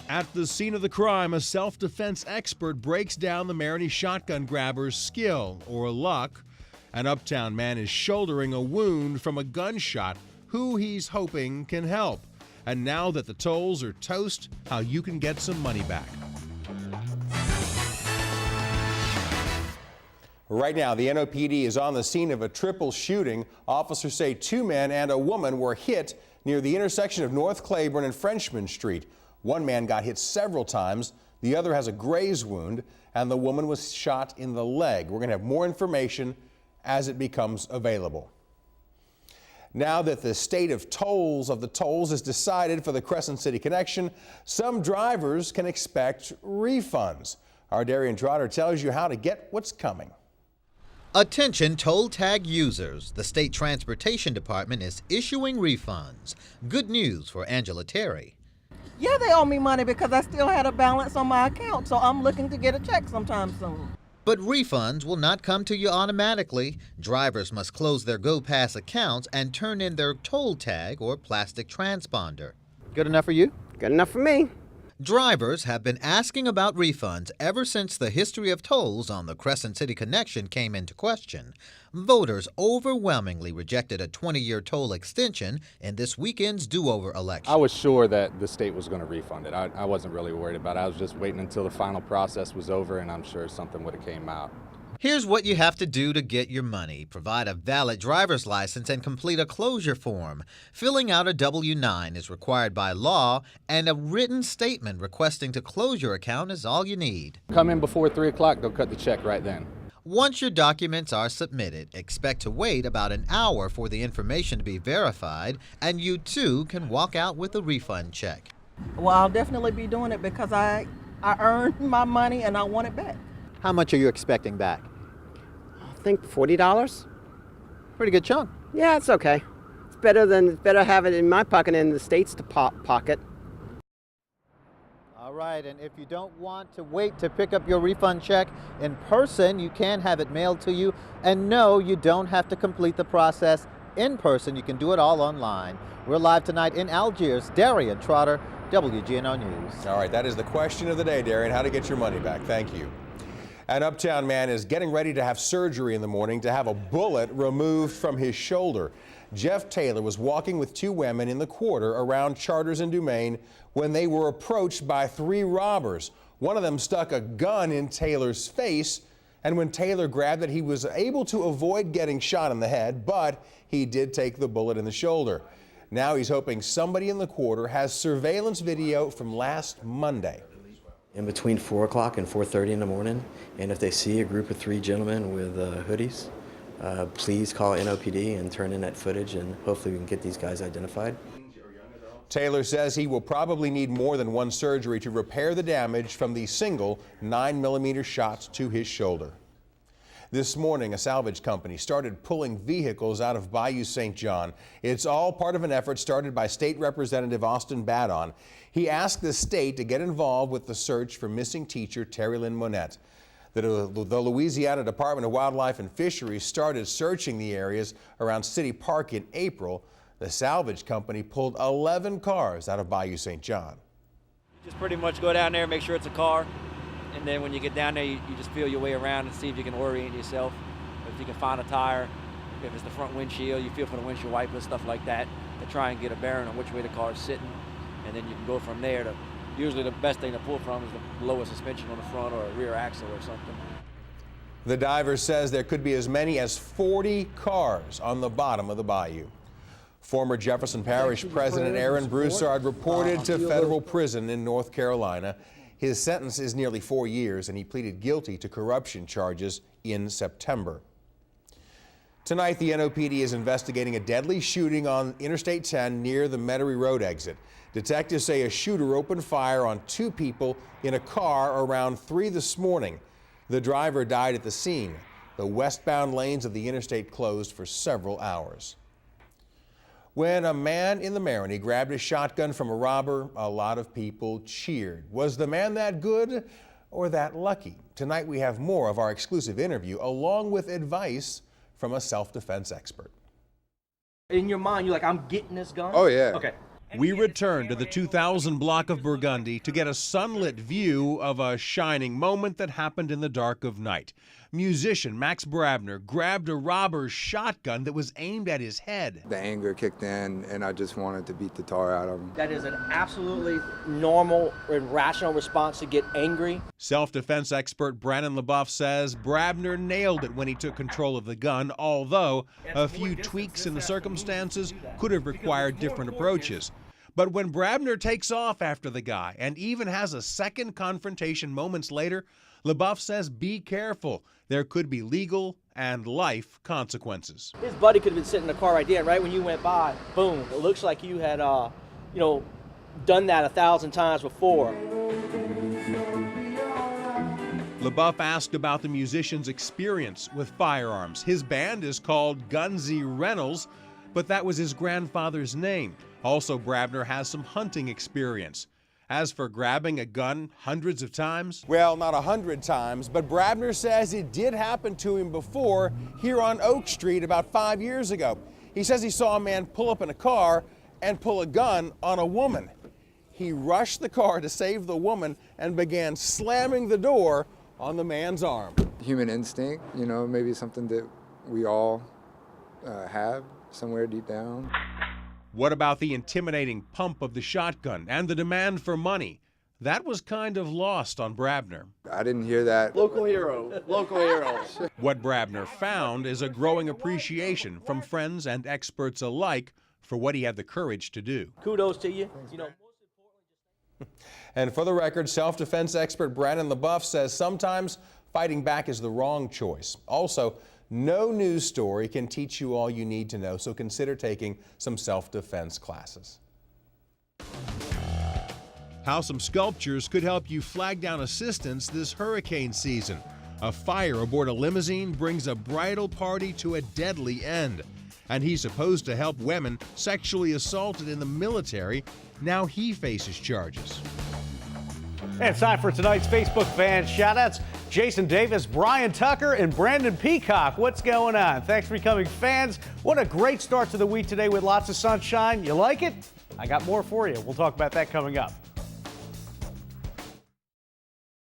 At the scene of the crime, a self-defense expert breaks down the Marigny shotgun grabber's skill or luck. An Uptown man is shouldering a wound from a gunshot who he's hoping can help. And now that the tolls are toast, how you can get some money back. Right now, the NOPD is on the scene of a triple shooting. Officers say 2 men and a woman were hit near the intersection of North Claiborne and Frenchman Street. One man got hit several times. The other has a graze wound, and the woman was shot in the leg. We're going to have more information as it becomes available. Now that the state of the tolls is decided for the Crescent City connection, some drivers can expect refunds. Our Darian Trotter tells you how to get what's coming. Attention toll tag users. The State Transportation Department is issuing refunds. Good news for Angela Terry. Yeah, they owe me money because I still had a balance on my account, so I'm looking to get a check sometime soon. But refunds will not come to you automatically. Drivers must close their GoPass accounts and turn in their toll tag or plastic transponder. Good enough for you? Good enough for me. Drivers have been asking about refunds ever since the history of tolls on the Crescent City connection came into question. Voters overwhelmingly rejected a 20-year toll extension in this weekend's do-over election. I was sure that the state was going to refund it. I wasn't really worried about it. I was just waiting until the final process was over, and I'm sure something would have came out. Here's what you have to do to get your money. Provide a valid driver's license and complete a closure form. Filling out a W-9 is required by law, and a written statement requesting to close your account is all you need. Come in before 3 o'clock, they'll cut the check right then. Once your documents are submitted, expect to wait about an hour for the information to be verified, and you too can walk out with a refund check. Well, I'll definitely be doing it because I earned my money and I want it back. How much are you expecting back? I think $40. Pretty good chunk. Yeah, it's okay. It's better have it in my pocket than in the state's pocket. All right, and if you don't want to wait to pick up your refund check in person, you can have it mailed to you. And no, you don't have to complete the process in person. You can do it all online. We're live tonight in Algiers. Darian Trotter, WGNO News. All right, that is the question of the day, Darian. How to get your money back. Thank you. An Uptown man is getting ready to have surgery in the morning to have a bullet removed from his shoulder. Jeff Taylor was walking with 2 women in the quarter around Charters and Dumaine when they were approached by 3 robbers. One of them stuck a gun in Taylor's face, and when Taylor grabbed it, he was able to avoid getting shot in the head, but he did take the bullet in the shoulder. Now he's hoping somebody in the quarter has surveillance video from last Monday. In between 4 o'clock and 4:30 in the morning, and if they see a group of 3 gentlemen with hoodies, please call NOPD and turn in that footage, and hopefully we can get these guys identified. Taylor says he will probably need more than one surgery to repair the damage from the single 9mm shot to his shoulder. This morning, a salvage company started pulling vehicles out of Bayou St. John. It's all part of an effort started by State Representative Austin Badon. He asked the state to get involved with the search for missing teacher Terry Lynn Monette. The Louisiana Department of Wildlife and Fisheries started searching the areas around City Park in April. The salvage company pulled 11 cars out of Bayou St. John. You just pretty much go down there, make sure it's a car. And then when you get down there, you just feel your way around and see if you can orient yourself. If you can find a tire, if it's the front windshield, you feel for the windshield wipers, stuff like that, to try and get a bearing on which way the car is sitting. And then you can go from there to, usually the best thing to pull from is the lower suspension on the front or a rear axle or something. The diver says there could be as many as 40 cars on the bottom of the bayou. Former Jefferson Parish President Aaron Broussard reported to federal prison in North Carolina. His sentence is nearly 4 years, and he pleaded guilty to corruption charges in September. Tonight, the NOPD is investigating a deadly shooting on Interstate 10 near the Metairie Road exit. Detectives say a shooter opened fire on 2 people in a car around 3 this morning. The driver died at the scene. The westbound lanes of the interstate closed for several hours. When a man in the Marigny grabbed a shotgun from a robber, a lot of people cheered. Was the man that good or that lucky? Tonight we have more of our exclusive interview along with advice from a self-defense expert. In your mind, you're like, I'm getting this gun? Oh, yeah. Okay. We return to the 2000 block of Burgundy to get a sunlit view of a shining moment that happened in the dark of night. Musician Max Brabner grabbed a robber's shotgun that was aimed at his head. The anger kicked in, and I just wanted to beat the tar out of him. That is an absolutely normal and rational response to get angry. Self-defense expert Brandon LeBoeuf says Brabner nailed it when he took control of the gun, although a few tweaks in the circumstances could have required different approaches. But when Brabner takes off after the guy and even has a second confrontation moments later, LeBoeuf says be careful. There could be legal and life consequences. His buddy could have been sitting in the car right there, and right when you went by, boom, it looks like you had, done that 1,000 times before. LeBoeuf asked about the musician's experience with firearms. His band is called Gunsy Reynolds, but that was his grandfather's name. Also, Brabner has some hunting experience. As for grabbing a gun hundreds of times? Well, not 100 times, but Brabner says it did happen to him before here on Oak Street about 5 years ago. He says he saw a man pull up in a car and pull a gun on a woman. He rushed the car to save the woman and began slamming the door on the man's arm. Human instinct, maybe something that we all have somewhere deep down. What about the intimidating pump of the shotgun and the demand for money? That was kind of lost on Brabner. I didn't hear that. Local hero, local hero. What Brabner found is a growing appreciation from friends and experts alike for what he had the courage to do. Kudos to you. And for the record, self-defense expert Brandon LeBoeuf says sometimes fighting back is the wrong choice. Also, no news story can teach you all you need to know, so consider taking some self-defense classes. How some sculptures could help you flag down assistance this hurricane season. A fire aboard a limousine brings a bridal party to a deadly end. And he's supposed to help women sexually assaulted in the military. Now he faces charges. And it's time for tonight's Facebook fan shoutouts. Jason Davis, Brian Tucker, and Brandon Peacock. What's going on? Thanks for becoming fans. What a great start to the week today with lots of sunshine. You like it? I got more for you. We'll talk about that coming up.